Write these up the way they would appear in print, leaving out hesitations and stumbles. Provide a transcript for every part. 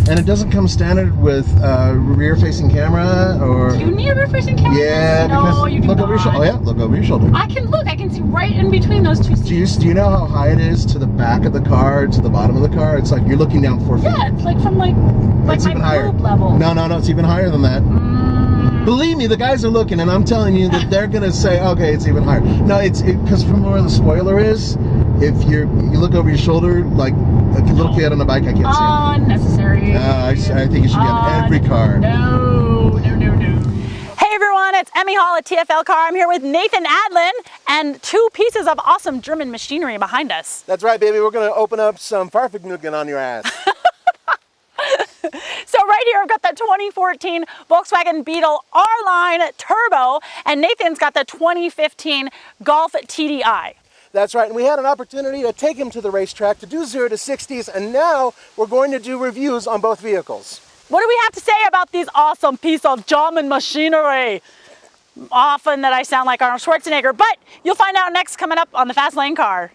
And it doesn't come standard with rear-facing camera or... Do you need a rear-facing camera? Yeah, no, because you do look over your shoulder. Oh yeah, look over your shoulder. I can look. I can see right in between those two seats. Do you know how high it is to the back of the car, to the bottom of the car? It's like you're looking down 4 feet. Yeah, it's like from like it's my even higher. boob level. No, it's even higher than that. Believe me, the guys are looking, and I'm telling you that they're gonna say, okay, it's even higher. No, it's because from where the spoiler is, if you look over your shoulder, like a little kid on a bike, I can't see it. Unnecessary. I think you should get every car. No. Hey everyone, it's Emmy Hall at TFL Car. I'm here with Nathan Adlin and two pieces of awesome German machinery behind us. That's right, baby. We're gonna open up some Fahrvergnügen on your ass. So right here I've got the 2014 Volkswagen Beetle R-Line Turbo, and Nathan's got the 2015 Golf TDI. That's right, and we had an opportunity to take him to the racetrack to do 0 to 60s, and now we're going to do reviews on both vehicles. What do we have to say about these awesome piece of German machinery? Often that I sound like Arnold Schwarzenegger, but you'll find out next, coming up on the Fast Lane Car.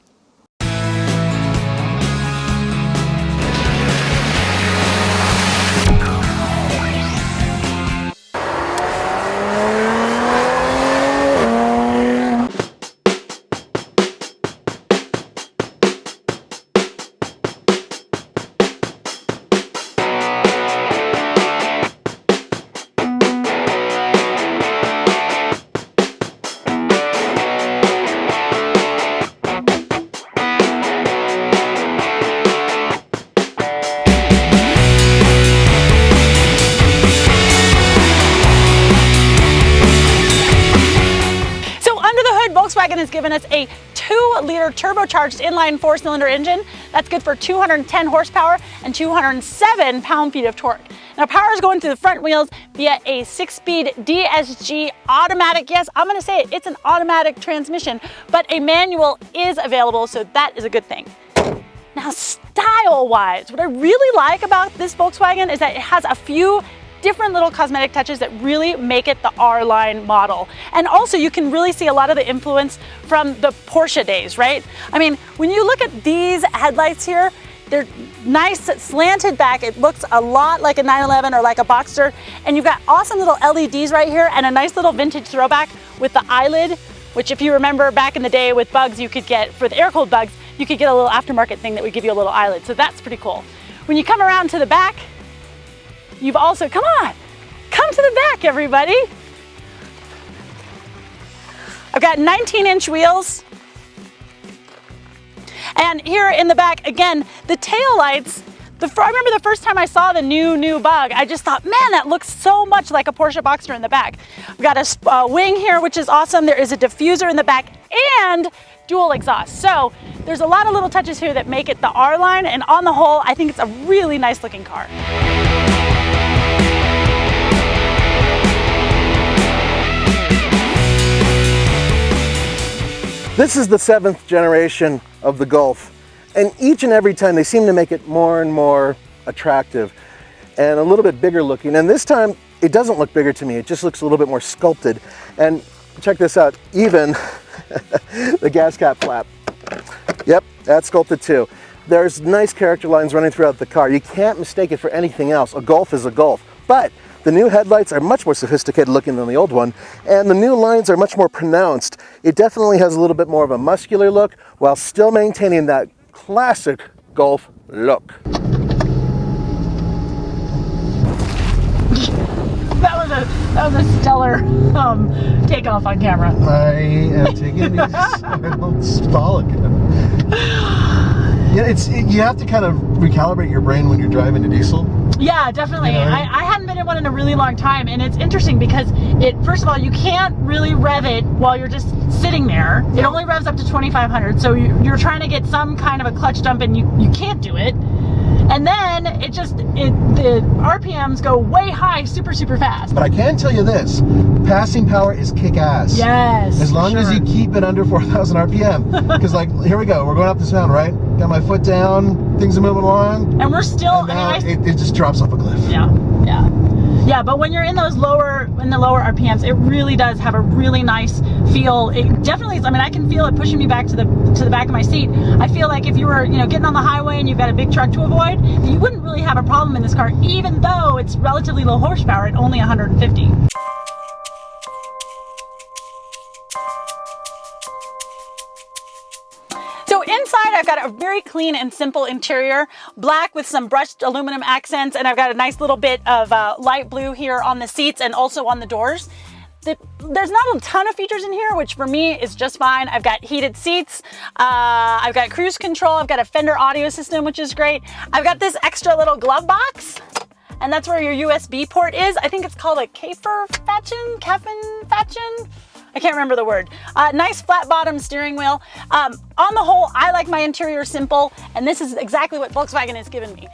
Volkswagen has given us a 2-liter turbocharged inline 4-cylinder engine that's good for 210 horsepower and 207 pound-feet of torque. Now, power is going through the front wheels via a 6-speed DSG automatic. Yes, I'm going to say it, it's an automatic transmission, but a manual is available, so that is a good thing. Now, style-wise, what I really like about this Volkswagen is that it has a few different little cosmetic touches that really make it the R-Line model. And also you can really see a lot of the influence from the Porsche days, right? I mean, when you look at these headlights here, they're nice slanted back. It looks a lot like a 911 or like a Boxster. And you've got awesome little LEDs right here and a nice little vintage throwback with the eyelid, which if you remember back in the day with Bugs, you could get, for the air-cooled Bugs, you could get a little aftermarket thing that would give you a little eyelid. So that's pretty cool. When you come around to the back, you've also, come to the back, everybody. I've got 19-inch wheels. And here in the back, again, the tail lights, I remember the first time I saw the new Bug, I just thought, man, that looks so much like a Porsche Boxster in the back. We've got a wing here, which is awesome. There is a diffuser in the back and dual exhaust. So there's a lot of little touches here that make it the R-Line, and on the whole, I think it's a really nice looking car. This is the 7th generation of the Golf, and each and every time they seem to make it more and more attractive and a little bit bigger looking. And this time it doesn't look bigger to me, it just looks a little bit more sculpted. And check this out, even the gas cap flap. Yep, that's sculpted too. There's nice character lines running throughout the car. You can't mistake it for anything else. A Golf is a Golf. But the new headlights are much more sophisticated looking than the old one, and the new lines are much more pronounced. It definitely has a little bit more of a muscular look while still maintaining that classic Golf look. That was a stellar takeoff on camera. I am taking these so I don't stall again. Yeah, you have to kind of recalibrate your brain when you're driving a diesel. Yeah, definitely. You know? I hadn't been in one in a really long time, and it's interesting because first of all, you can't really rev it while you're just sitting there. It only revs up to 2,500, so you're trying to get some kind of a clutch dump, and you can't do it. And then the RPMs go way high, super fast. But I can tell you this, passing power is kick-ass. Yes. As long as you keep it under 4,000 RPM. Because like, here we go, we're going up this mountain, right? Got my foot down, things are moving along. And we're still, and now it just drops off a cliff. Yeah. Yeah, but when you're in the lower RPMs, it really does have a really nice feel. It definitely is. I mean, I can feel it pushing me back to the back of my seat. I feel like if you were, getting on the highway and you've got a big truck to avoid, you wouldn't really have a problem in this car, even though it's relatively low horsepower at only 150. So inside I've got a very clean and simple interior, black with some brushed aluminum accents, and I've got a nice little bit of light blue here on the seats and also on the doors. There's not a ton of features in here, which for me is just fine. I've got heated seats, I've got cruise control, I've got a Fender audio system, which is great. I've got this extra little glove box, and that's where your USB port is. I think it's called a Caffin Fatchen. I can't remember the word. Nice flat bottom steering wheel. On the whole, I like my interior simple, and this is exactly what Volkswagen has given me.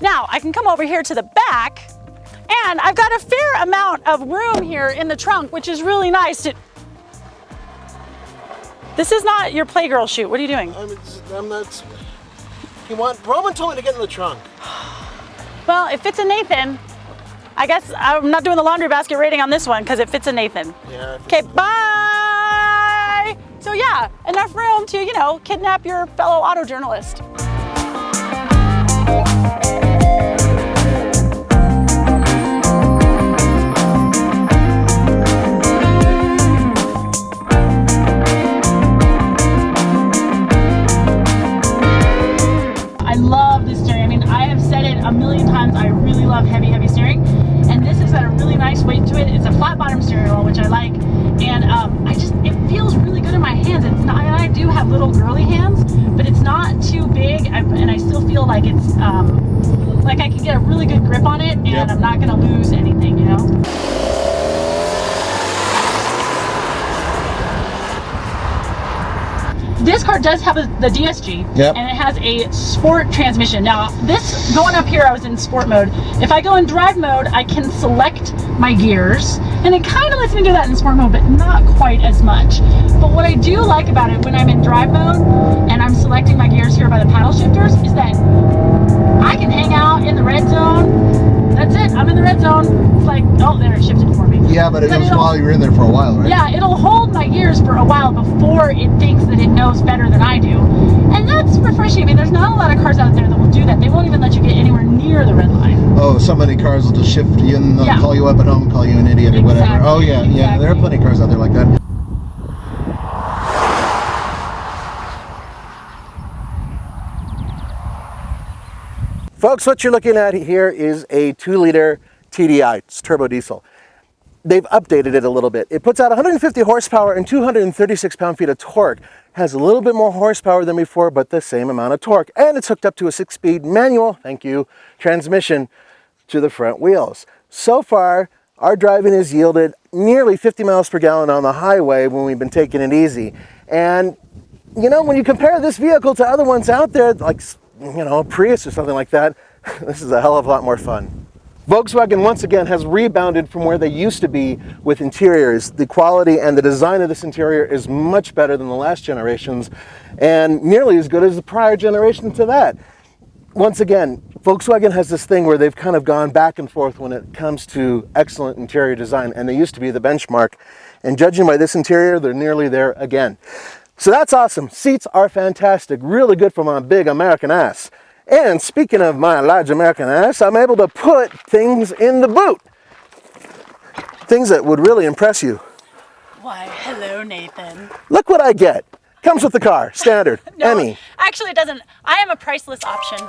Now, I can come over here to the back, and I've got a fair amount of room here in the trunk, which is really nice. This is not your Playgirl shoot. What are you doing? I'm not. Roman told me to get in the trunk. Well, it fits a Nathan. I guess I'm not doing the laundry basket rating on this one because it fits a Nathan. Yeah. Okay, bye! So yeah, enough room to, kidnap your fellow auto journalist. I love this steering. I mean, I have said it a million times. I really love heavy steering. And this has got a really nice weight to it. It's a flat bottom steering wheel, which I like. And it feels really good in my hands. It's not, I do have little girly hands, but it's not too big. And I still feel like it's, like I can get a really good grip on it, and yep. I'm not gonna lose anything, This car does have the DSG, yep. And it has a sport transmission. Now, this, going up here, I was in sport mode. If I go in drive mode, I can select my gears, and it kind of lets me do that in sport mode, but not quite as much. But what I do like about it when I'm in drive mode, and I'm selecting my gears here by the paddle shifters, is that I can hang out in the red zone. That's it, I'm in the red zone. It's like, oh, there, it shifted for me. Yeah, but it was while you were in there for a while, right? Yeah, it'll hold my gears for a while before it thinks that it knows better than I do. And that's refreshing. I mean, there's not a lot of cars out there that will do that. They won't even let you get anywhere near the red line. Oh, so many cars will just shift you and yeah. call you up at home, call you an idiot or whatever. Oh, yeah, exactly. Yeah, there are plenty of cars out there like that. Folks, what you're looking at here is a 2-liter TDI. It's turbo diesel. They've updated it a little bit. It puts out 150 horsepower and 236 pound-feet of torque. Has a little bit more horsepower than before, but the same amount of torque. And it's hooked up to a 6-speed manual, thank you, transmission to the front wheels. So far, our driving has yielded nearly 50 miles per gallon on the highway when we've been taking it easy. And, when you compare this vehicle to other ones out there, like, a Prius or something like that, this is a hell of a lot more fun. Volkswagen once again has rebounded from where they used to be with interiors. The quality and the design of this interior is much better than the last generations, and nearly as good as the prior generation to that. Once again, Volkswagen has this thing where they've kind of gone back and forth when it comes to excellent interior design, and they used to be the benchmark. And judging by this interior, they're nearly there again. So that's awesome. Seats are fantastic, really good for my big American ass. And speaking of my large American ass, I'm able to put things in the boot. Things that would really impress you. Why, hello, Nathan. Look what I get. Comes with the car, standard, No, Emmy. Actually, it doesn't. I am a priceless option.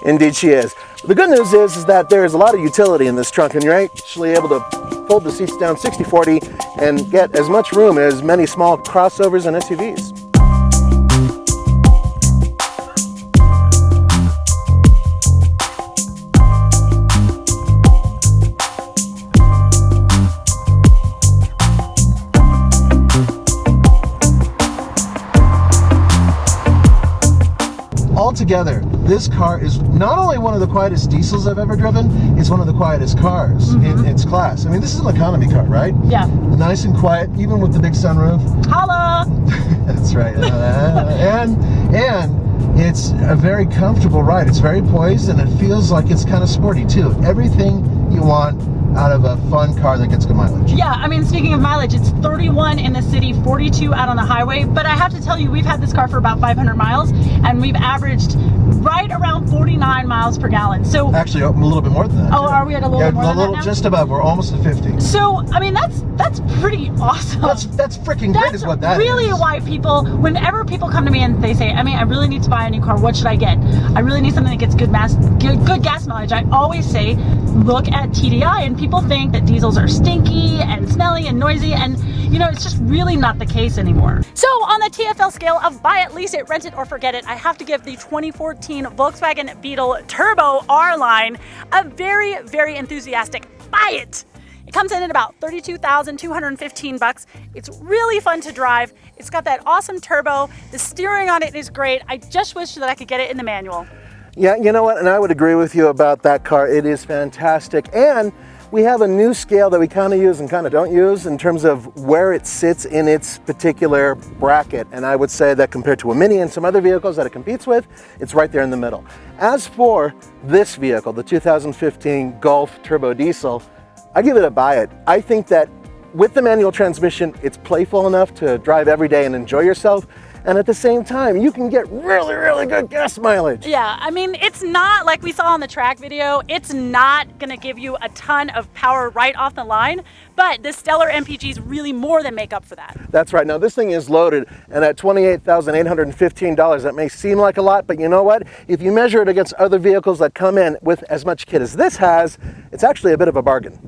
Indeed she is. The good news is that there's a lot of utility in this trunk, and you're actually able to fold the seats down 60-40 and get as much room as many small crossovers and SUVs. Altogether, this car is not only one of the quietest diesels I've ever driven, it's one of the quietest cars in its class. I mean, this is an economy car, right? Yeah. Nice and quiet, even with the big sunroof. Holla! That's right. And it's a very comfortable ride. It's very poised, and it feels like it's kind of sporty too. Everything you want out of a fun car that gets good mileage. Yeah, I mean, speaking of mileage, it's 31 in the city, 42 out on the highway. But I have to tell you, we've had this car for about 500 miles, and we've averaged right around 49 miles per gallon. So actually, a little bit more than that. Oh, too. are we at a little bit more than that now? Just above. We're almost at 50. So, I mean, that's pretty awesome. That's freaking great is what that really is. Why people, whenever people come to me and they say, I mean, I really need to buy a new car, what should I get? I really need something that gets good gas mileage. I always say, look at TDI, and people think that diesels are stinky and smelly and noisy, and you know, it's just really not the case anymore. So on the TFL scale of buy it, lease it, rent it, or forget it, I have to give the 2014 Volkswagen Beetle Turbo R-Line a very, very enthusiastic buy it. It comes in at about $32,215. It's really fun to drive. It's got that awesome turbo. The steering on it is great. I just wish that I could get it in the manual. Yeah, you know what? And I would agree with you about that car. It is fantastic. And we have a new scale that we kind of use and kind of don't use in terms of where it sits in its particular bracket. And I would say that compared to a Mini and some other vehicles that it competes with, it's right there in the middle. As for this vehicle, the 2015 Golf Turbo Diesel, I give it a buy it. I think that with the manual transmission, it's playful enough to drive every day and enjoy yourself. And at the same time, you can get really, really good gas mileage. Yeah, I mean, it's not like we saw on the track video, it's not gonna give you a ton of power right off the line, but the stellar MPGs really more than make up for that. That's right. Now, this thing is loaded, and at $28,815, that may seem like a lot, but you know what? If you measure it against other vehicles that come in with as much kit as this has, it's actually a bit of a bargain.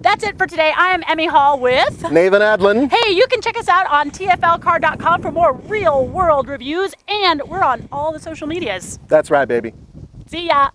That's it for today. I am Emmy Hall with Nathan Adlin. Hey, you can check us out on tflcar.com for more real world reviews, and we're on all the social medias. That's right, baby. See ya.